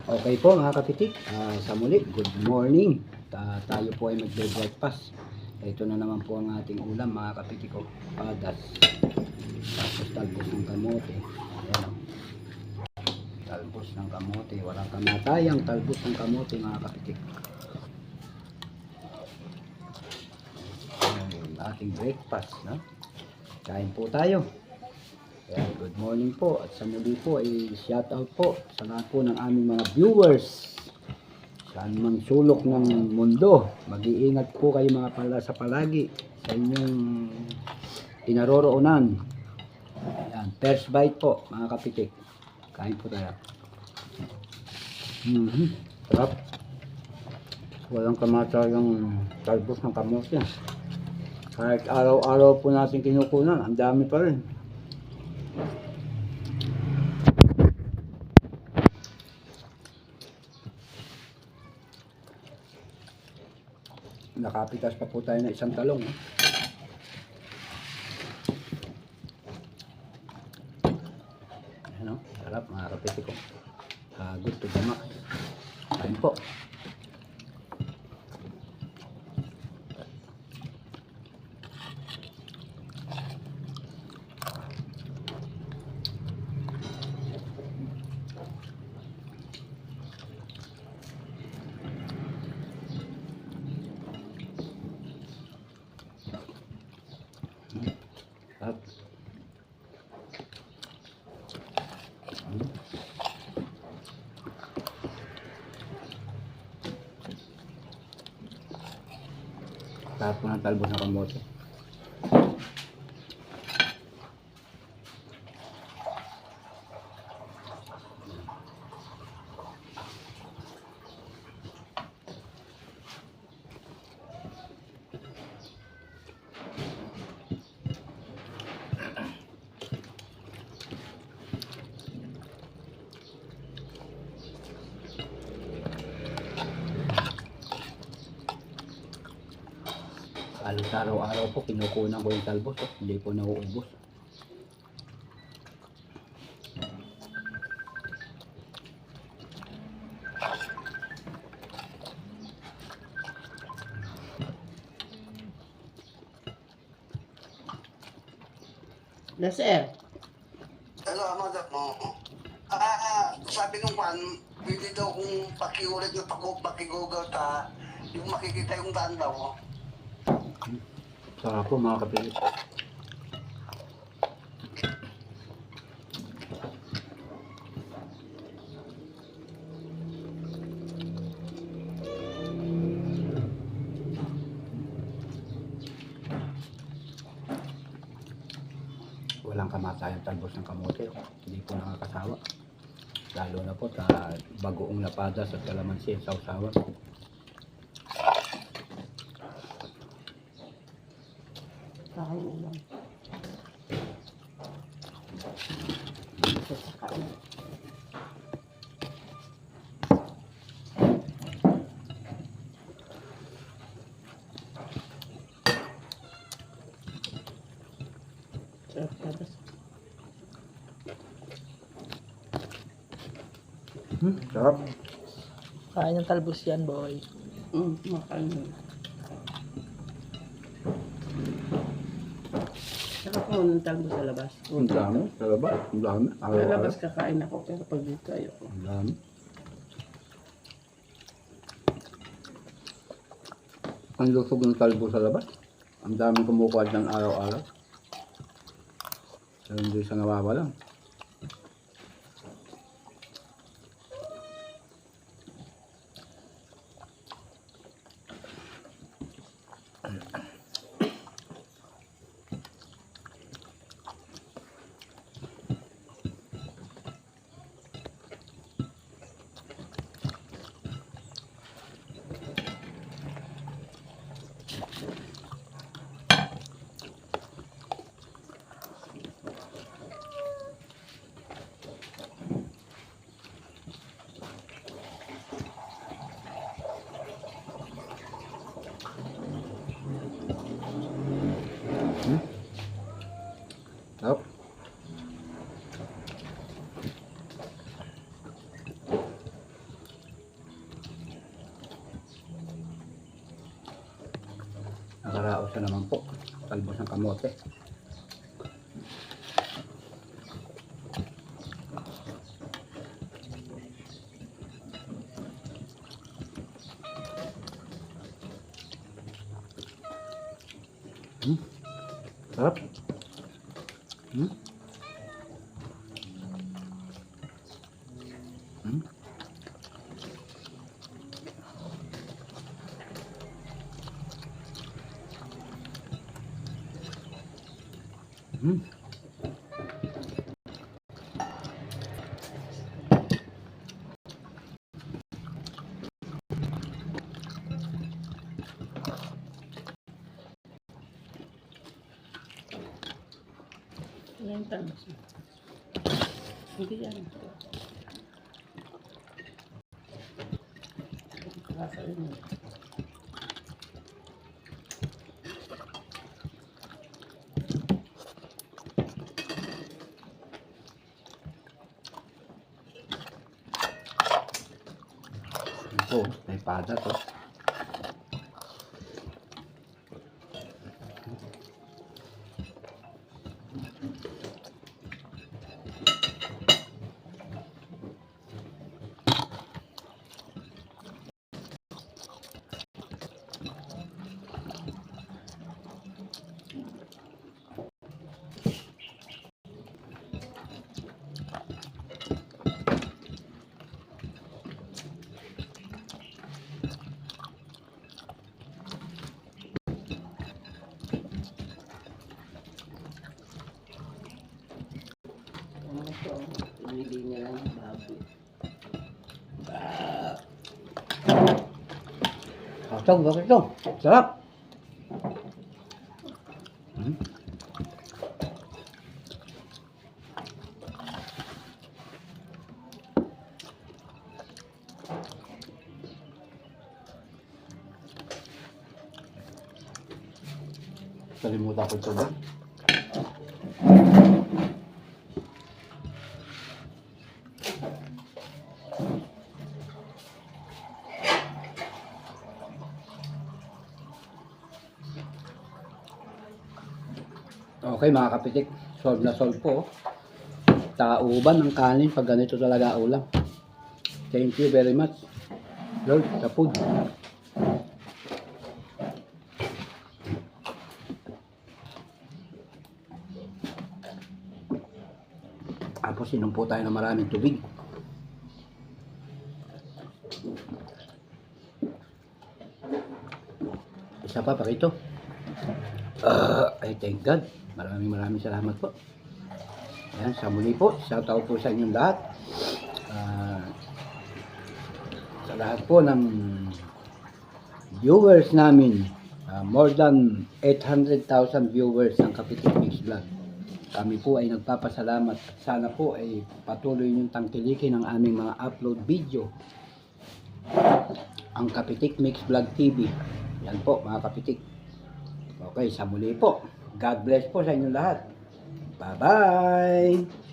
Okay po mga kapitik, sa muli, good morning. Tayo po ay magbe-breakfast. Ito na naman po ang ating ulam mga kapitik ko. Padas, tapos talbos ng kamote. Ayan, talbos ng kamote, walang kamatayang talbos ng kamote mga kapitik. Ayan, ating breakfast, no? Kain po tayo. Ayan, good morning po. At sa muli po ay shout out po sa lahat po ng aming mga viewers saan man sulok ng mundo. Mag-iingat po kayo mga sa palagi sa inyong tinaroroonan. Ayan, first bite po mga kapitik. Kain po tayo. Sarap. Walang kamatayang talbos ng kamote. Kahit araw-araw po natin kinukunan, ang dami pa rin. Nakapitas pa po tayo ng isang talong. Ano? Sarap mga kapitik ko. Good to the max. Kain po. Sarap. Sarap po ng talbos ng kamote. Halos araw-araw po kinukunan ko yung talbos. Hindi po nauubos. Sir. Hello, madam mo. Sabi nung pan, pwede daw kung pakiulit na pakigugaw ta, yung makikita yung daan daw. Sarap po mga kapilit. Walang kamatayang talbos ng kamote. Hindi po nakakasawa. Lalo na po sa bagoong lapadas at kalamansi, sausawan. Kain ulam. Kain. Sarap padas. Sarap. Kain ng talbos yan, boy. Makain mo. Sarap mo ng talbos sa labas. Ang dami. Sa labas. Ang dami. Sa Araw-araw. labas kakain ako, pero pag dito ayoko. Ang dami. Ang lusog ng talbos sa labas. Ang daming kumukuha ng araw-araw. So, hindi siya nawawalan. Nakaraos na naman po. Talbos ng kamote. Sarap. Hmm? Hmm? Hmm? Wala yung talbos mo. Hindi yan. Kakain mo. Ito, may pada to. Ano ito? Pinili niya lang yung baboy. Ito, bakit ito? Sarap. Hmm? Kalimutan ko ito ba? Okay mga kapitik, solve na solve po. Tauban ng kanin pag ganito talaga ulam. Thank you very much, Lord, sa food. Tapos inom po tayo ng maraming tubig. Isa pa, pakito. Ay, thank God. Maraming salamat po. Ayan, sa muli po, shout out po sa inyong lahat. Sa lahat po ng viewers namin, more than 800,000 viewers ng Kapitik Mix Vlog. Kami po ay nagpapasalamat. Sana po ay patuloy niyong tangkilikin ang aming mga upload video. Ang Kapitik Mix Vlog TV. Yan po mga kapitik. Okay, sa muli po. God bless po sa inyong lahat. Bye-bye!